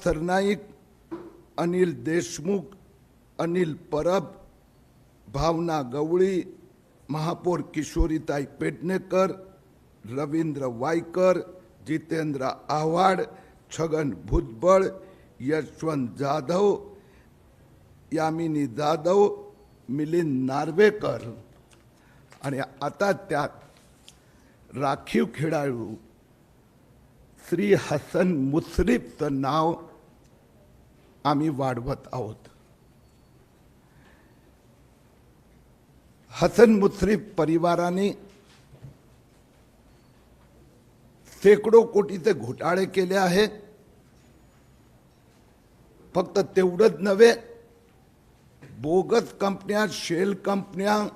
सरनाईक, अनिल देशमुख, अनिल परब, भावना गवळी, महापौर किशोरीताई पेडणेकर, रवींद्र वायकर, जितेंद्र आव्हाड, छगन भुजबळ, यशवंत जाधव, यामिनी जाधव, मिलिंद नार्वेकर आणि आता त्यात राखीव खेळाडू श्री हसन मुश्रीफचं नाव आम्ही वाढवत आहोत। हसन मुश्रीफ परिवाराने शेकडो कोटीचे घोटाळे केले आहेत। फक्त तेवढंच नव्हे, बोगस कंपन्या, शेल कंपन्या,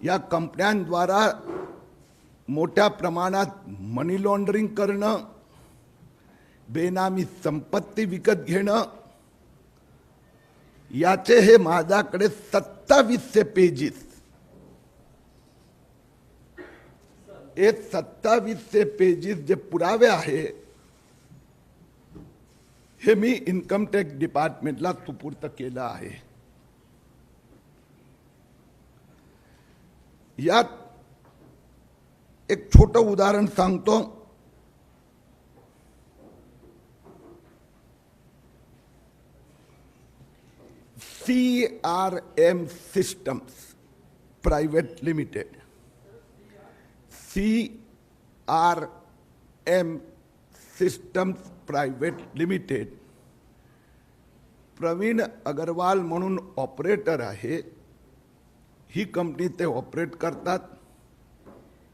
या कंपन्यांद्वारा मोठ्या प्रमाणात मनी लॉन्ड्रिंग करणं, बेनामी संपत्ती विकत घेणं, याचे हे माझ्याकडे 2700 पेजेस, हे 2700 पेजेस जे पुरावे आहे हे मी इन्कम टॅक्स डिपार्टमेंटला सुपूर्द केलं आहे। यात एक छोटं उदाहरण सांगतो। CRM Systems Private Limited, CRM Systems Private limited, Pravin Agarwal म्हणून ऑपरेटर आहे। ही कंपनी ते ऑपरेट करतात।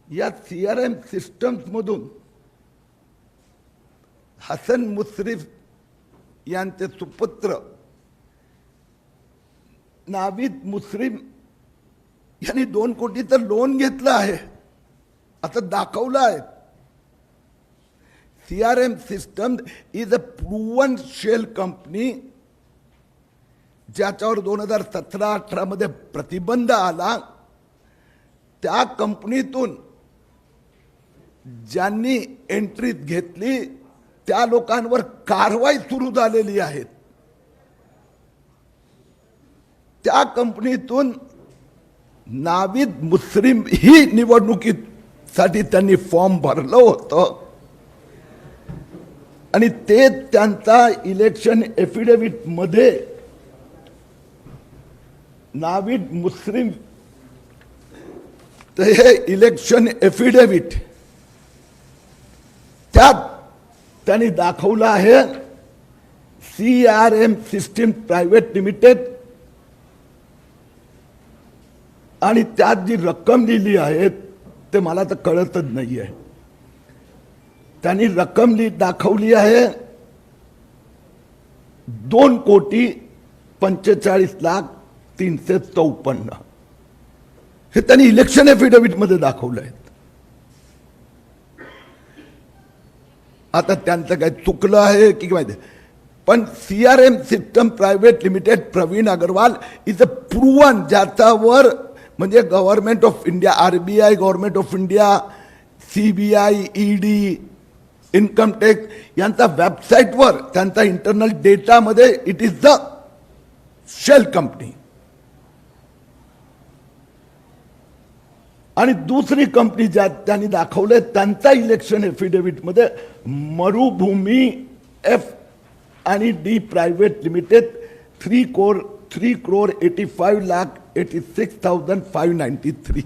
या CRM सिस्टम्स मधून हसन मुश्रीफ यांचे सुपुत्र नाविद मुश्रीफ यांनी 2 कोटीचं लोन घेतलं आहे, आता दाखवलं आहे। CRM system is a proven shell company, ज्याच्यावर 2017-18 मध्ये प्रतिबंध आला। त्या कंपनीतून ज्यांनी एंट्री घेतली त्या लोकांवर कारवाई सुरू झालेली आहे। त्या कंपनीतून नाविद मुश्रीफ ही निवडणुकीसाठी त्यांनी फॉर्म भरलं होतं आणि ते त्यांचा इलेक्शन एफिडेविट मध्ये नाविद मुश्रीफ हे इलेक्शन एफिडेविट त्यात त्यांनी दाखवलं आहे CRM सिस्टम प्राइवेट लिमिटेड, आणि त्यात जी रक्कम दिली आहे ते मला तर कळतच नाहीये। त्यांनी रक्कम दाखवली आहे 2,45,03,54। हे त्यांनी इलेक्शन एफिडेविट मध्ये दाखवलं आहे। आता त्यांचं काय चुकलं आहे की माहिती, पण CRM system private limited Pravin Agarwal is a proven, ज्याच्यावर म्हणजे government of India, RBI, government of India, CBI, ED, income tax यांचा वेबसाईटवर त्यांचा इंटरनल डेटामध्ये it is the shell company. आणि दुसरी कंपनी ज्या त्यांनी दाखवले त्यांचा इलेक्शन एफिडेविट मध्ये मरुभूमी F&D प्राइवेट लिमिटेड 3,85,86,593।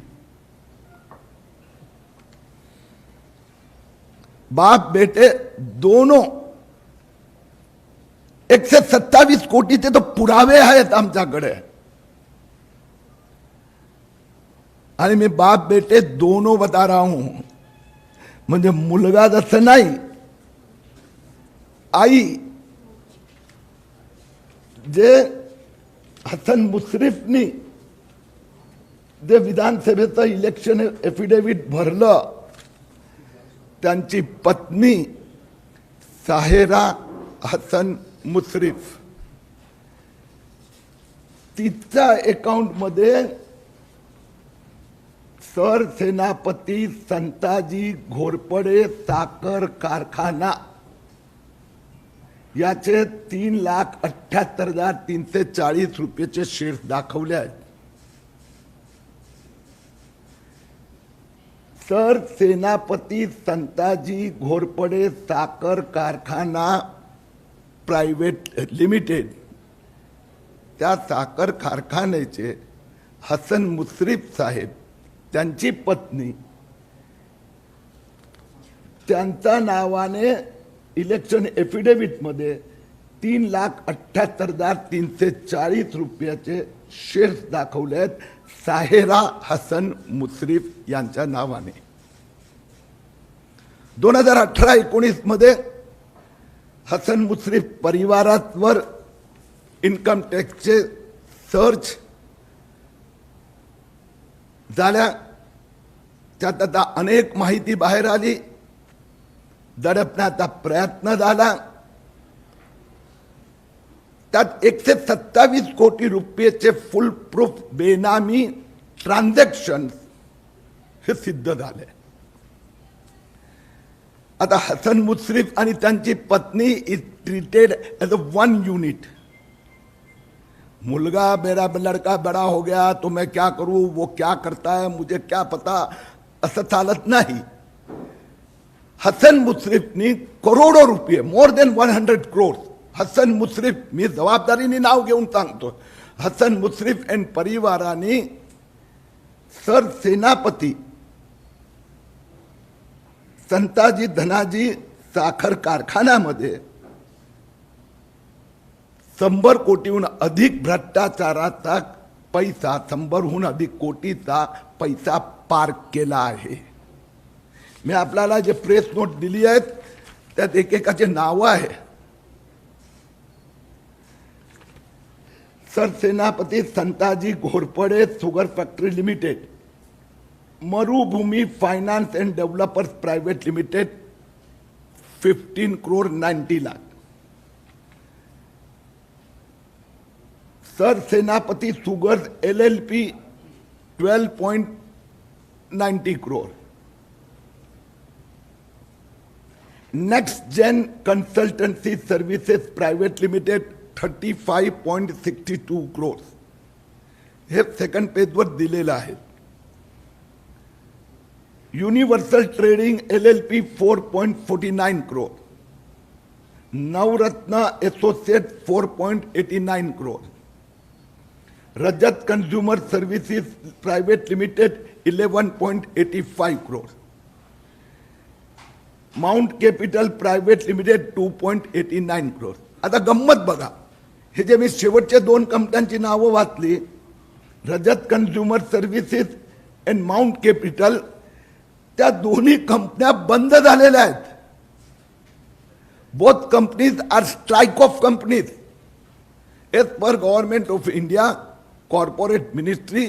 बाप बेटे दोनों 127 कोटीचे तो पुरावे आहेत आमच्याकडे, आणि मी बाप बेटे दोनों बता रहा हूं, म्हणजे मुलगा जसं नाही, आई जे हसन मुश्रीफनी जे विधानसभेचं इलेक्शन एफिडेविट भरलं, त्यांची पत्नी साहेरा हसन मुश्रीफ, तिच्या अकाउंटमध्ये सरसेनापती संताजी घोरपडे साखर कारखाना याचे 3,78,340 रुपयाचे शेअर्स दाखवले आहेत. सर सेनापती संताजी घोरपडे साखर कारखाना प्रायव्हेट लिमिटेड, त्या साखर कारखान्याचे हसन मुश्रीफ साहेब, त्यांची पत्नी, त्यांच्या नावाने इलेक्शन एफिडेविट मध्ये 3,78,340 रुपयाचे शेअर्स दाखवले आहेत साहेरा हसन मुश्रीफ यांच्या नावाने. 2018-19 मध्ये हसन मुश्रीफ परिवारावर इन्कम टॅक्सचे सर्च झाल्या. त्यात आता अनेक माहिती बाहेर आली, दडपण्याचा प्रयत्न झाला. त्यात 127 कोटी रुपयाचे फुल प्रूफ बेनामी ट्रान्झॅक्शन हे सिद्ध झाले. आता हसन मुश्रीफ आणि त्यांची पत्नी is treated as a one unit. मुलगा मेरा लड़का बड़ा हो गया तो मैं क्या करूं, वो क्या करता है मुझे क्या पता, असं चालत नाही. हसन मुश्रीफनी करोडो रुपये, more than 100 crores, Hasan Mushrif, मी जबाबदारीने नाव घेऊन सांगतो, हसन मुश्रीफ एंड परिवाराने सर सेनापती संताजी धनाजी साखर कारखान्यामध्ये 100 कोटीहून अधिक भ्रष्टाचाराचा पैसा, 100हून अधिक कोटीचा पैसा पार्क केला आहे. मी आपल्याला जे प्रेस नोट दिली आहेत त्यात एकेकाचे नाव आहे. Sar Senapati Santaji Ghorpade sugar factory limited, Marubhumi finance and developers private limited 15 crore 90 lakh. Sar Senapati sugars LLP 12.90 crore. Next gen consultancy services private limited 35.62 crores. हे सेकंड पेजवर दिलेलं आहे. Universal trading LLP 4.49 crore. Navratna associate 4.89 crore. Rajat consumer services private limited 11.85 crore. Mount capital private limited 2.89 crore. आता गंमत बघा, हे जे मी शेवटच्या 2 कंपन्यांची नावं वाचली, Rajat consumer services and mount capital, त्या दोन्ही कंपन्या बंद झालेल्या आहेत. Both companies are strike off companies as per government of India, corporate ministry,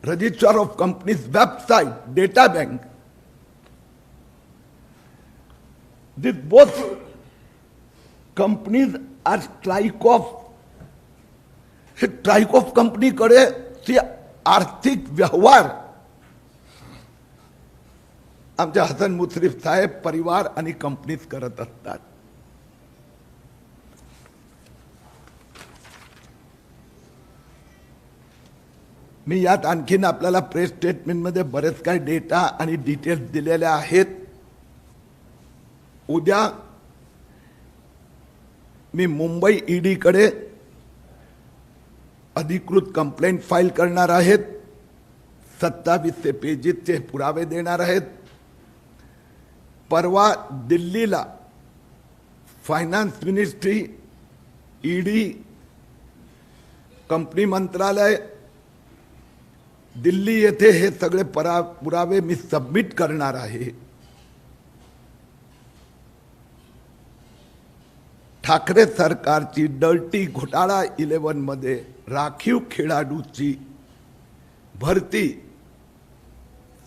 registrar of companies website, data bank. These both companies are strike off. हे स्ट्राइक ऑफ कंपनीकडे ती आर्थिक व्यवहार आमच्या हसन मुश्रीफ साहेब, परिवार आणि कंपनीज करत असतात. मी यात आणखीन आपल्याला प्रेस स्टेटमेंटमध्ये बरेच काही डेटा आणि डिटेल्स दिलेले आहेत. उद्या मी मुंबई ईडी कडे अधिकृत कंप्लेंट फाईल करणार आहेत. 27 पेजेसचे पुरावे देणार आहेत. परवा दिल्लीला फायनान्स मिनिस्ट्री, ईडी, कंपनी मंत्रालय, दिल्ली येथे हे सगळे पुरावे मी सबमिट करणार आहे. ठाकरे सरकारची डर्टी घोटाळा 11 मध्ये राखीव खेळाडूची भरती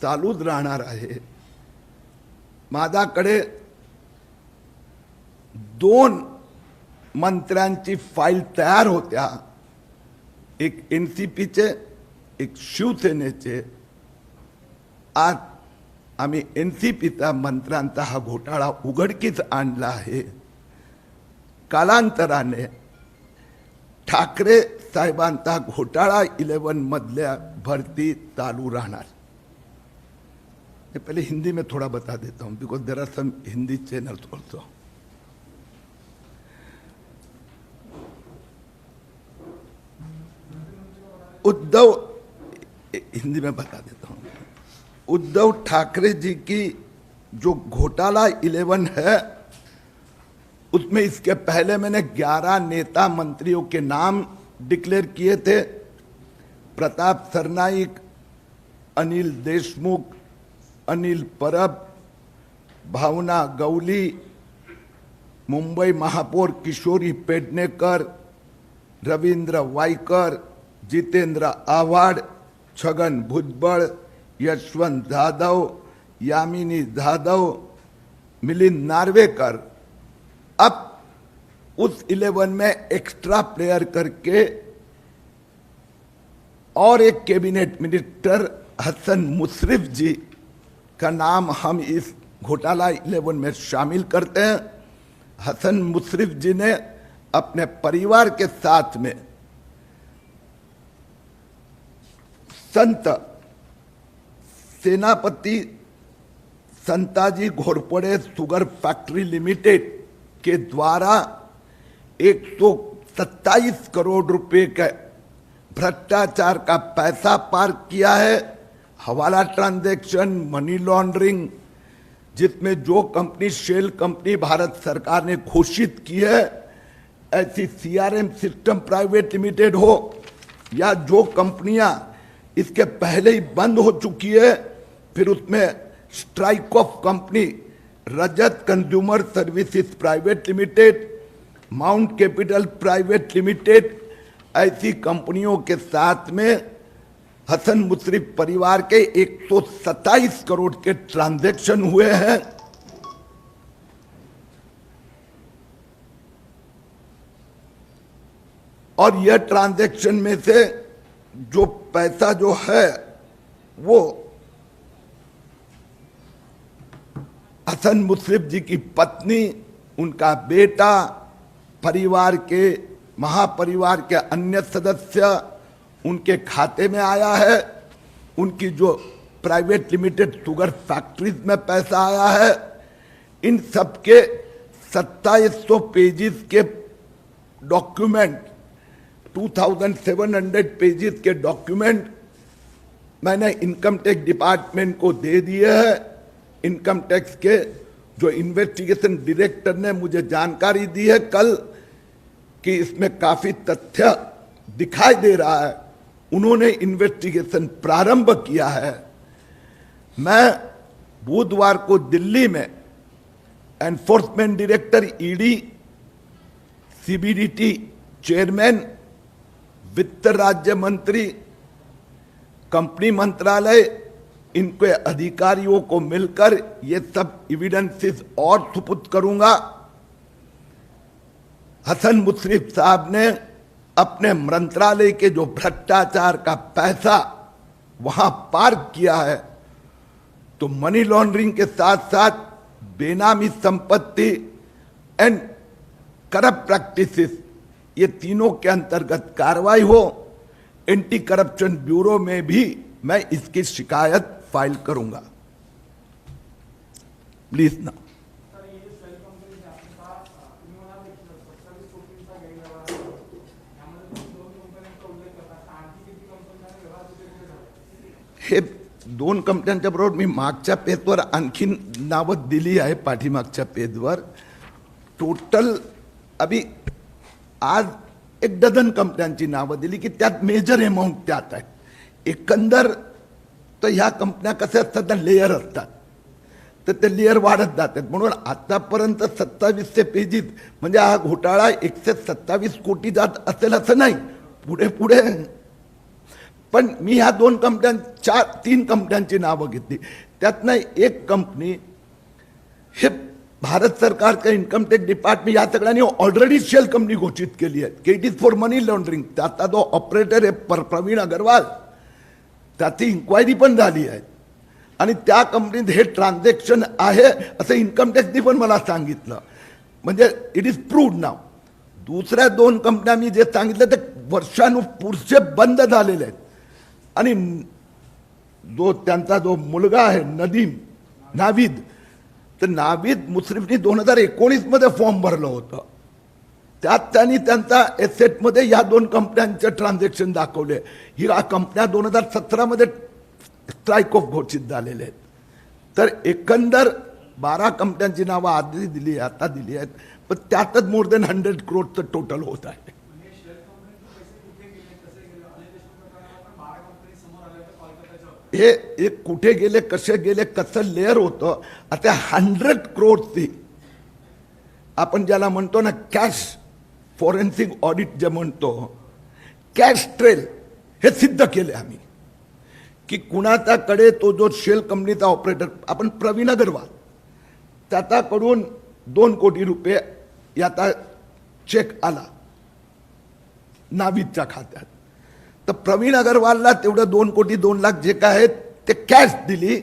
चालूच राहणार आहे. माझ्याकडे 2 मंत्र्यांची फाईल तयार होत्या, एक NCPचे, एक शिवसेनेचे. आज आम्ही NCPचा मंत्र्यांचा हा घोटाळा उघडकीस आणला आहे. कालांतराने ठाकरे साहेबांचा घोटाळा 11 मधल्या भरती चालू रहणार। मैं पहले हिंदी में थोड़ा बता देता हूं because there are some Hindi channels also. Uddhav, Hindi में बता देता हूं, उद्धव ठाकरे जी की जो घोटाला 11 है उसमें इसके पहले मैंने 11 नेता मंत्रियों के नाम डिक्लेयर किए थे। प्रताप सरनाईक, अनिल देशमुख, अनिल परब, भावना गवली, मुंबई महापौर किशोरी पेडनेकर, रवींद्र वाईकर, जितेंद्र आव्हाड, छगन भुजबळ, यशवंत जाधव, यामिनी जाधव, मिलिंद नार्वेकर। अब उस 11 में एक्स्ट्रा प्लेयर करके और एक कैबिनेट मिनिस्टर हसन मुशर्रफ जी का नाम हम इस घोटाला 11 में शामिल करते हैं। हसन मुशर्रफ जी ने अपने परिवार के साथ में Sant Senapati Santaji Ghorpade sugar factory limited के द्वारा 127 करोड़ रुपए का भ्रष्टाचार का पैसा पार किया है। हवाला ट्रांजैक्शन, मनी लॉन्ड्रिंग, जिसमें जो कंपनी शेल कंपनी भारत सरकार ने घोषित की है, ऐसी सीआरएम सिस्टम प्राइवेट लिमिटेड हो या जो कंपनियां इसके पहले ही बंद हो चुकी है, फिर उसमें strike off company, Rajat consumer services private limited, mount capital private limited, ऐसी कंपनियों के साथ में हसन मुशर्रफ परिवार के 127 करोड़ के ट्रांजैक्शन हुए हैं। और यह ट्रांजैक्शन में से जो पैसा जो है वो हसन मुशर्रफ जी की पत्नी, उनका बेटा, परिवार के महापरिवार के अन्य सदस्य, उनके खाते में आया है। उनकी जो प्राइवेट लिमिटेड शुगर फैक्ट्रीज में पैसा आया है। In sub K 2700 pages K document, 2700 pages K document Maine income tax department को दे दिए हैं। इनकम टैक्स के जो इन्वेस्टिगेशन डायरेक्टर ने मुझे जानकारी दी है कल कि इसमें काफी तथ्य दिखाई दे रहा है, उन्होंने इन्वेस्टिगेशन प्रारंभ किया है। मैं बुधवार को दिल्ली में enforcement director ED, CBDT chairman, वित्त राज्य मंत्री, कंपनी मंत्रालय, इनके अधिकारियों को मिलकर ये सब एविडेंसेस और सुपुर्द करूंगा। हसन मुशर्रफ साहब ने अपने मंत्रालय के जो भ्रष्टाचार का पैसा वहां पार्क किया है, तो मनी लॉन्ड्रिंग के साथ साथ बेनामी संपत्ति एंड करप्ट प्रैक्टिसेस, ये तीनों के अंतर्गत कार्रवाई हो। एंटी करप्शन ब्यूरो में भी मैं इसकी शिकायत फाइल करूंगा। प्लीज ना। हे 2 कंपन्यांच्या बरोबर मी मागच्या पेजवर आणखीन नावं दिली आहे, पाठीमागच्या पेजवर टोटल अभी आज 1 डझन कंपन्यांची नावं दिली की त्यात मेजर अमाउंट त्यात आहेत। एकंदर तर ह्या कंपन्या कशा असतात ना, लेयर असतात, तर ते लेयर वाढत जातात। म्हणून आतापर्यंत 2700 पेजेस म्हणजे हा घोटाळा 127 कोटी जात असेल असं नाही, पुढे पुढे। पण मी ह्या 2 कंपन्या 3 कंपन्यांची नावं घेतली, त्यातनं एक कंपनी हे भारत सरकार का इन्कम टॅक्स डिपार्टमेंट या सगळ्यांनी ऑलरेडी शेल कंपनी घोषित केली आहे की it is for money laundering. त्याचा जो ऑपरेटर आहे प्रवीण अग्रवाल, त्याची इन्क्वायरी पण झाली आहे आणि त्या कंपनीत हे ट्रान्झॅक्शन आहे असं इन्कम टॅक्सनी पण मला सांगितलं, म्हणजे इट इज प्रूव्ड नाव। दुसऱ्या 2 कंपन्या मी जे सांगितलं ते वर्षानुपुढचे बंद झालेले आहेत. आणि जो त्यांचा जो मुलगा आहे नाविद, तर नाविद मुश्रीफनी 2019 मध्ये फॉर्म भरलं होतं. त्यात त्यांनी त्यांचा एसेटमध्ये या 2 कंपन्यांचे ट्रान्झॅक्शन दाखवले. ही कंपन्या 2017 मध्ये स्ट्राईक ऑफ घोषित झालेले आहेत. तर एकंदर 12 कंपन्यांची नावं आधी दिली आता दिली आहेत, पण त्यातच मोर देन 100 करोडचं टोटल होत आहे. हे कुठे गेले, कसे गेले, कसं लेअर होतं. आता 100 करोडची आपण ज्याला म्हणतो ना कॅश फॉरेन्सिक ऑडिट जे म्हणतो, कॅश ट्रेल, हे सिद्ध केले आम्ही की कुणाच्याकडे तो जो शेल कंपनीचा ऑपरेटर आपण प्रवीण अग्रवाल त्याच्याकडून 2 कोटी रुपये याचा चेक आला नाविदच्या खात्यात. तर प्रवीण अग्रवालला तेवढं 2 कोटी 2 लाख जे काय आहेत ते कॅश दिली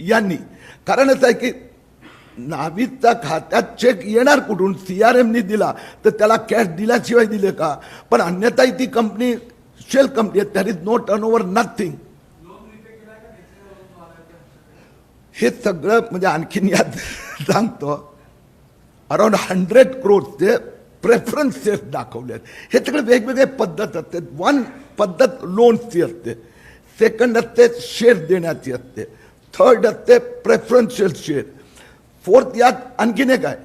यांनी. कारणच आहे की नाविदच्या खात्यात चेक येणार कुठून, CRMनी दिला तर त्याला कॅश दिल्याशिवाय दिले का. पण अन्यथा ती कंपनी शेल कंपनी आहे, that is no turnover nothing. हे सगळं म्हणजे आणखीन यात सांगतो अराउंड 100 करोडचे प्रेफरन्स शेअर्स दाखवले आहेत. हे सगळे वेगवेगळे पद्धत असते. 1 पद्धत लोन्सची असते, सेकंड असते शेअर देण्याची असते, थर्ड असते प्रेफरन्शियल शेअर, फोर्थ यात आणखीन एक आहे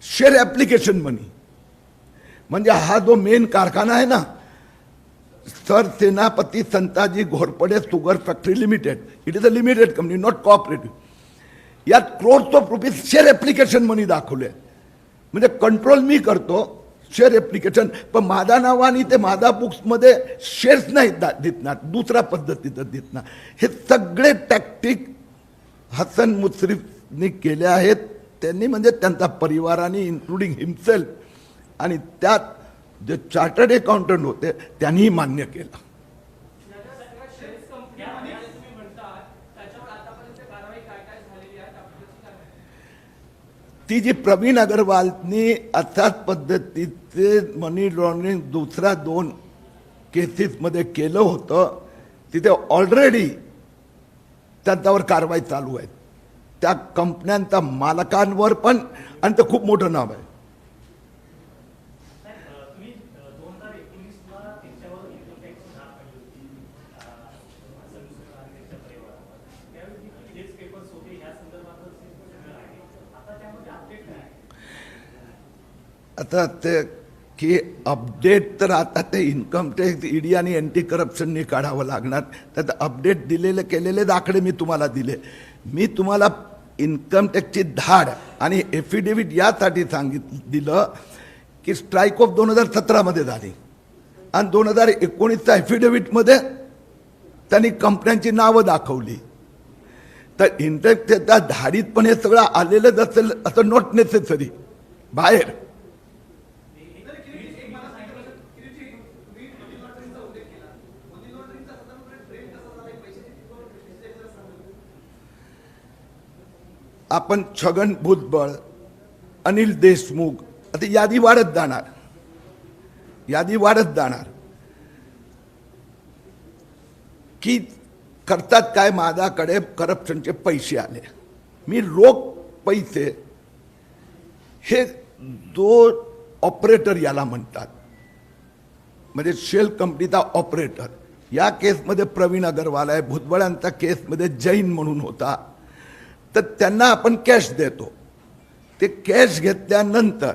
शेअर ॲप्लिकेशन मनी. म्हणजे हा जो मेन कारखाना आहे ना Sar Senapati Santaji Ghorpade sugar factory limited, it is a limited company not cooperative. यात crores of rupees share application money दाखवले. म्हणजे कंट्रोल मी करतो शेअर ॲप्लिकेशन, पण माझ्या नावाने ते माझ्या बुक्समध्ये शेअर्स नाही दिसणार, दुसऱ्या पद्धतीचं दिसणार. हे सगळे टॅक्टिक हसन मुश्रीफनी केले आहेत. त्यांनी म्हणजे त्यांच्या परिवाराने इन्क्लुडिंग हिमसेल्फ, आणि त्यात जे चार्टर्ड अकाउंटंट होते त्यांनी मान्य केलं. ती जी प्रवीण अग्रवालनी अशाच पद्धतीचे मनी लॉन्ड्रिंग दुसऱ्या 2 केसेसमध्ये केलं होतं, तिथे ऑलरेडी त्यांच्यावर कारवाई चालू आहे. त्या कंपन्यांच्या मालकांवर पण, आणि ते खूप मोठं नाव आहे. आता ते की अपडेट तर आता ते इन्कम टॅक्स ईडी आणि अँटी करप्शननी काढावं लागणार. त्यात अपडेट दिलेले केलेले दाखले मी तुम्हाला दिले. मी तुम्हाला इन्कम टॅक्सची धाड आणि एफिडेव्हिट यासाठी दिलं की स्ट्राईक ऑफ 2017 मध्ये झाली आणि 2019च्या एफिडेव्हिटमध्ये त्यांनी कंपन्यांची नावं दाखवली. तर इन्कम टॅक्सच्या धाडीत पण हे सगळं आलेलंच असेल असं नॉट नेसेसरी. बाहेर आपण छगन भुजबळ, अनिल देशमुख, आता यादी वाढत जाणार की करतात काय. माझ्याकडे करप्शनचे पैसे आले, मी रोख पैसे, हे जो ऑपरेटर याला म्हणतात, म्हणजे शेल कंपनीचा ऑपरेटर. या केसमध्ये प्रवीण अग्रवाल आहे, भुजबळांच्या केसमध्ये जैन म्हणून होता. तर त्यांना आपण कॅश देतो. ते कॅश घेतल्यानंतर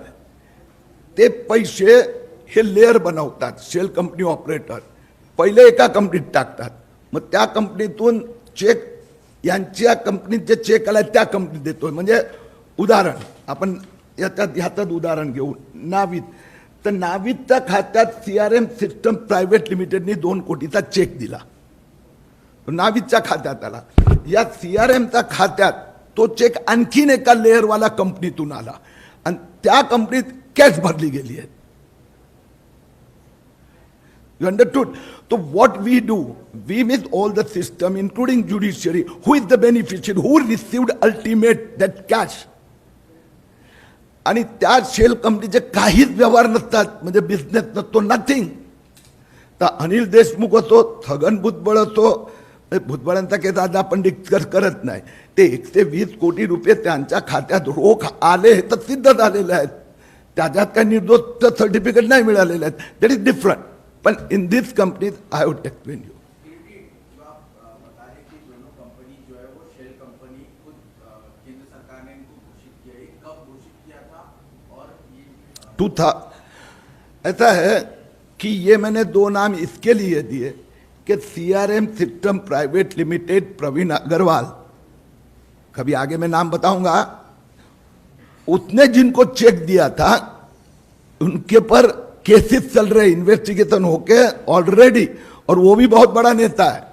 ते पैसे हे लेअर बनवतात शेल कंपनी ऑपरेटर. पहिले एका कंपनीत टाकतात, मग त्या कंपनीतून चेक, यांच्या कंपनीत जे चेक आला त्या कंपनीत देतो. म्हणजे उदाहरण आपण ह्याच्यात उदाहरण घेऊ नाविद. तर नाविदच्या खात्यात CRM सिस्टम प्रायव्हेट लिमिटेडनी 2 कोटीचा चेक दिला, नाविदच्या खात्यात आला. या CRMच्या खात्यात तो चेक आणखीन एका लेअरवाला कंपनीतून आला आणि त्या कंपनीत कॅश भरली गेली आहे. You understood? So what we do, we miss all the system, including judiciary. Who is the beneficiary? Who received ultimate that cash? आणि त्या शेल कंपनीचे काहीच व्यवहार नसतात, म्हणजे बिझनेस नसतो, नथिंग. तर अनिल देशमुख असो, छगन भुजबळ असो, भुजबळांचा केस आज आपण डिस्कस करत नाही, ते 120 कोटी रुपये त्यांच्या खात्यात रोख आले हे तर सिद्ध झालेले आहेत. त्याच्यात काही निर्दोष सर्टिफिकेट नाही मिळालेले आहेत. That is different. पण in this companies I would explain you. ऐसा है कि ये मैंने 2 नाम इसके लिए दिए कि CRM system private limited Pravin Agarwal, कभी आगे मैं नाम बताऊंगा, उसने जिनको चेक दिया था उनके पर केसेस चल रहे, इन्वेस्टिगेशन होके ऑलरेडी, और वो भी बहुत बड़ा नेता है,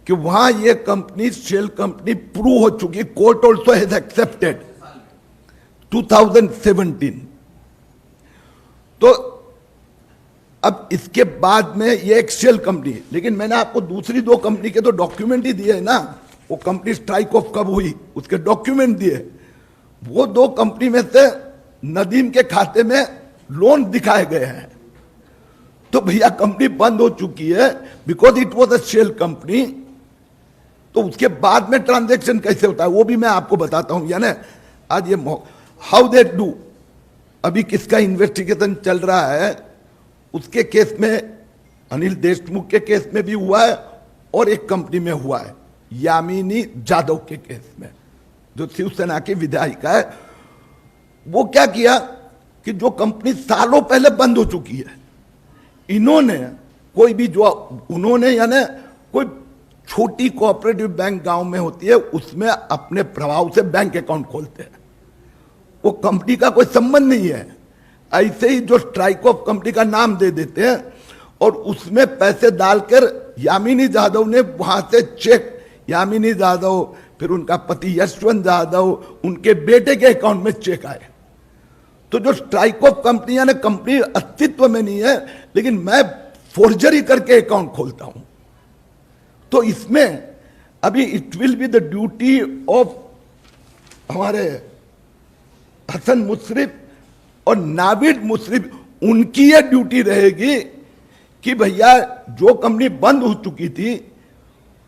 कि वहां ये कंपनी शेल कंपनी प्रूव हो चुकी. Court also has accepted 2017. तो अब इसके बाद में ये एक शेल कंपनी है, लेकिन मैंने आपको दूसरी 2 कंपनी के तो डॉक्यूमेंट ही दिए है ना. वो कंपनी स्ट्राइक ऑफ कब हुई उसके डॉक्यूमेंट दिए. वो 2 कंपनी में से नदीम के खाते में लोन दिखाए गए हैं. तो भैया कंपनी बंद हो चुकी है because it was a shell company. तो उसके बाद में ट्रांजैक्शन कैसे होता है वो भी मैं आपको बताता हूं. यानी आज ये हाउ दे डू, अभी किसका इन्वेस्टिगेशन चल रहा है, उसके केस में, अनिल देशमुख के केस में भी हुआ है और एक कंपनी में हुआ है, यामिनी जाधव के केस में, जो शिवसेना की विधायिका है. वो क्या किया कि जो कंपनी सालों पहले बंद हो चुकी है, इन्होंने कोई भी जो उन्होंने यानी कोई छोटी कोऑपरेटिव बैंक गांव में होती है उसमें अपने प्रभाव से बैंक अकाउंट खोलते हैं. वो कंपनी का कोई संबंध नहीं है. ऐसे ही जो स्ट्राइक ऑफ कंपनी का नाम दे देते हैं और उसमें पैसे डालकर यामिनी जाधव ने वहां से चेक, यामिनी जाधव, फिर उनका पति यशवंत जाधव, उनके बेटे के अकाउंट में चेक आए. तो जो स्ट्राइक ऑफ कंपनी यानी कंपनी अस्तित्व में नहीं है लेकिन मैं फोर्जरी करके अकाउंट खोलता हूं. तो इसमें अभी it will be the duty of हमारे हसन मुशर्रफ और नाविद मुशर्रफ, उनकी यह ड्यूटी रहेगी कि भैया जो कंपनी बंद हो चुकी थी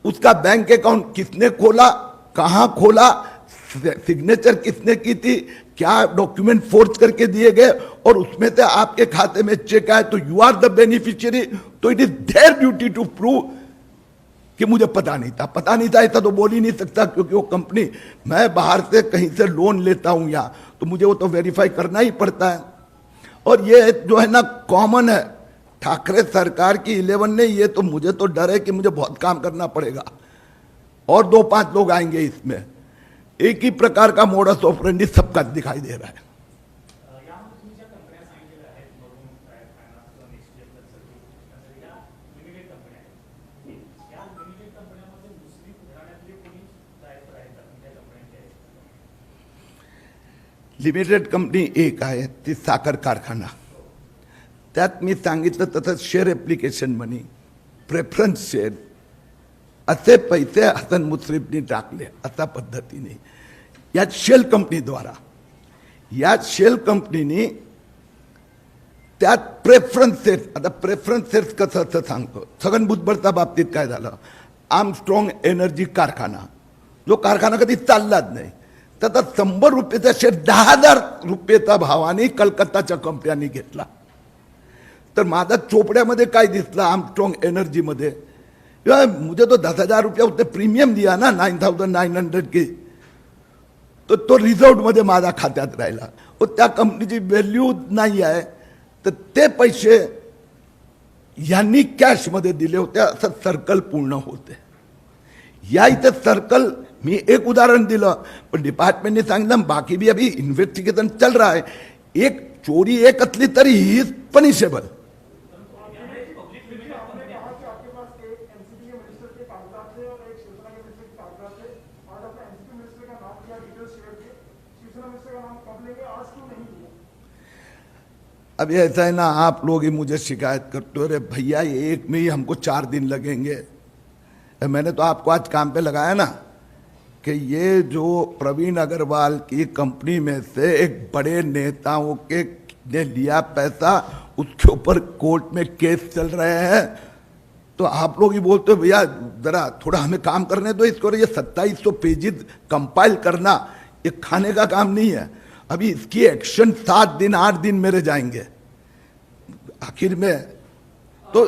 उसका बैंक अकाउंट किसने खोला, कहां खोला, सिग्नेचर किसने की थी, क्या डॉक्यूमेंट फोर्ज करके दिए गए और उसमें से आपके खाते में चेक आए तो यू आर द बेनिफिशियरी. तो it is their duty to prove कि मुझे पता नहीं था. पता नहीं था ऐसा तो बोल ही नहीं सकता, क्योंकि वो कंपनी, मैं बाहर से कहीं से लोन लेता हूं यहाँ तो मुझे वो तो वेरीफाई करना ही पड़ता है. और ये जो है ना कॉमन है, ठाकरे सरकार की 11 ने, ये तो मुझे तो डर है कि मुझे बहुत काम करना पड़ेगा और 2-5 लोग आएंगे इसमें. एक ही प्रकार का मोडस ऑपरेंडी सबका दिखाई दे रहा है. लिमिटेड कंपनी एक आहे ती साखर कारखाना. त्यात मी सांगितलं तसं शेअर ॲप्लिकेशन मनी, प्रेफरन्स शेअर असे पैसे हसन मुश्रीफनी टाकले अशा पद्धतीने या शेल कंपनीद्वारा. या शेल कंपनीने त्यात प्रेफरन्स शेअर्स, आता प्रेफरन्स शेअर्स कसं असं सांगतो. छगन भुजबळच्या बाबतीत काय झालं, आर्मस्ट्रॉंग एनर्जी कारखाना, जो कारखाना कधी चाललाच नाही, त्याचा 100 रुपयाचा शेअर 10,000 रुपयाचा भावाने कलकत्ताच्या कंपन्यांनी घेतला. तर माझा चोपड्यामध्ये काय दिसलं आर्मस्ट्रॉंग एनर्जीमध्ये, मुझे तो 10,000 रुपया उसने प्रीमियम दिया ना 9,900 की, तो रिझर्व मध्ये माझ्या खात्यात राहिला. त्या कंपनीची व्हॅल्यू नाही आहे, तर ते पैसे यांनी कॅश मध्ये दिले होते. असं सर्कल पूर्ण होते. या इथे सर्कल मी एक उदाहरण दिलं, पण डिपार्टमेंटने सांगितलं बाकी भी अभी इन्वेस्टिगेशन चल रहा है. एक चोरी एक असली तरी ही इज पनिशेबल. अब ऐसा है ना, आप लोग ही मुझे शिकायत करते हो, अरे भैया ये एक में ही हमको 4 दिन लगेंगे. मैंने तो आपको आज काम पे लगाया ना कि ये जो प्रवीण अग्रवाल की कंपनी में से एक बड़े नेताओं के ने लिया पैसा, उसके ऊपर कोर्ट में केस चल रहे हैं, तो आप लोग ही बोलते हो भैया जरा थोड़ा हमें काम करने दो इसको। ये 2700 पेजेस कंपाइल करना ये खाने का काम नहीं है। अभी इसकी एक्शन 7 दिन 8 दिन मेरे जाएंगे आखिर में। तो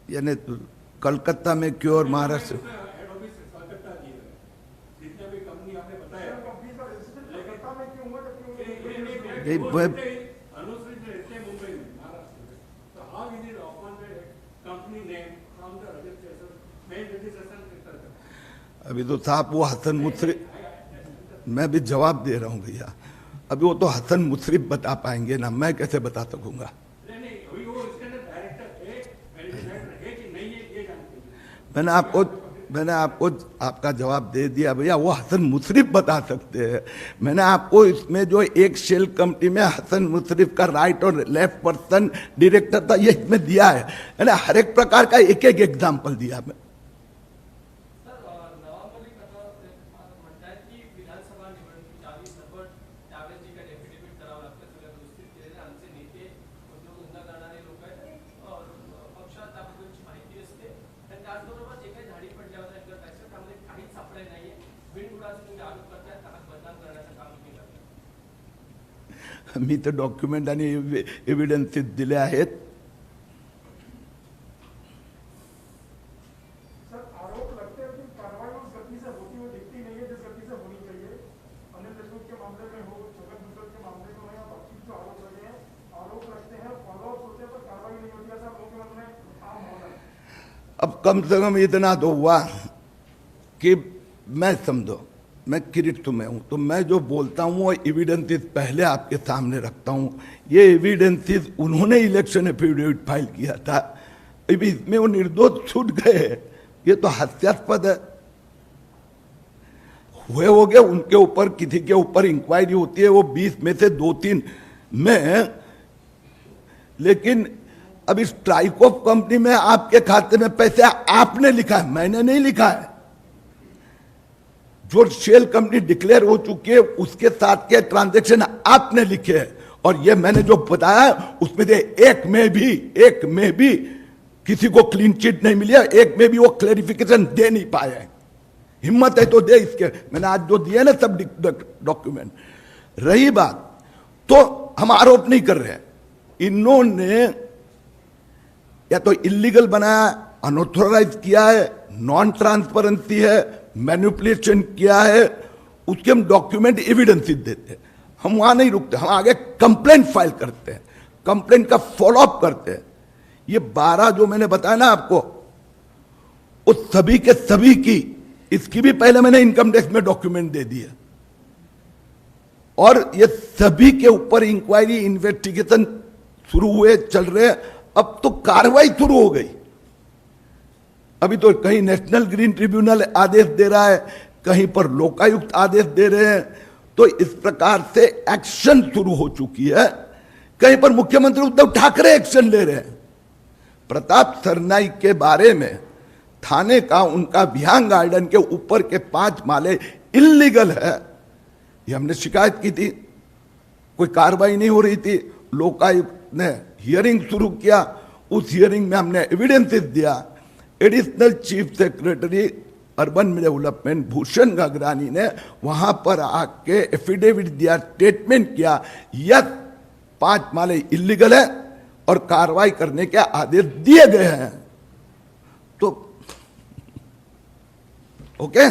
यानी कलकत्ता में क्यों और महाराष्ट्र अभी तो साहब वो हसन मुशर्रफ, मैं भी जवाब दे रहा हूं भैया, अभी वो तो हसन मुशर्रफ बता पाएंगे ना, मैं कैसे बता सकूंगा। मैंने आपको आपका जवाब दे दिया भैया, वो हसन मुशर्रफ बता सकते हैं। मैंने आपको इसमें जो एक शेल कंपनी में हसन मुशर्रफ का राइट और लेफ्ट पर्सन डायरेक्टर था, ये इसमें दिया है ना, हर एक प्रकार का एक एक एग्जाम्पल दिया मैं। मी तर डॉक्युमेंट आणि एव्हिडन्सेस दिले आहेत। अब कम से कम इतना तो हुआ कि मैं समझो मैं किरीट में हूं, तो मैं जो बोलता हूं वो एविडेंसेस पहले आपके सामने रखता हूं। ये एविडेंसेस उन्होंने इलेक्शन एफिडेविट फाइल किया था, अभी इसमें वो निर्दोष छूट गए, ये तो हास्यास्पद है। हुए हो गए, उनके ऊपर किसी के ऊपर इंक्वायरी होती है, वो 20 में से 2-3 में, लेकिन अब इस ट्राइकोफ कंपनी में आपके खाते में पैसे आपने लिखा है, मैंने नहीं लिखा है। जो शेल कंपनी डिक्लेयर हो चुकी है उसके साथ के ट्रांजैक्शन आपने लिखे हैं, और ये मैंने जो बताया उसमें से एक में भी किसी को क्लीन चिट नहीं मिली है, एक में भी वो क्लैरिफिकेशन दे नहीं पाए। हिम्मत है तो दे इसके, मैंने आज जो दिए ना सब डॉक्यूमेंट। रही बात, तो हम आरोप नहीं कर रहे हैं, इन्होंने या तो इलीगल बनाया, अनऑथोराइज किया है, नॉन ट्रांसपेरेंसी है, मैनिपुलेशन किया है, उसके हम डॉक्यूमेंट एविडेंसेस देते हैं। हम वहां नहीं रुकते, हम आगे कंप्लेंट फाइल करते हैं, कंप्लेंट का फॉलोअप करते हैं। ये 12 जो मैंने बताया ना आपको, उस सभी के सभी की, इसकी भी पहले मैंने इनकम टैक्स में डॉक्यूमेंट दे दिया, और ये सभी के ऊपर इंक्वायरी इन्वेस्टिगेशन शुरू हुए, चल रहे हैं। अब तो कार्रवाई शुरू हो गई, अभी तो कहीं नेशनल ग्रीन ट्रिब्यूनल आदेश दे रहा है, कहीं पर लोकायुक्त आदेश दे रहे हैं, तो इस प्रकार से एक्शन शुरू हो चुकी है। कहीं पर मुख्यमंत्री उद्धव ठाकरे एक्शन ले रहे हैं। प्रताप सरनाईक के बारे में थाने का उनका विहांग गार्डन के ऊपर के 5 माले इल्लीगल है, ये हमने शिकायत की थी, कोई कार्रवाई नहीं हो रही थी। लोकायुक्त ने हियरिंग शुरू किया, उस हियरिंग में हमने एविडेंसेस दिया। Additional chief secretary urban development Bhushan Gagrani ने वहां पर आके एफिडेविट दिया, स्टेटमेंट किया, यह 5 माले इल्लीगल है और कार्रवाई करने के आदेश दिए गए हैं। तो ओके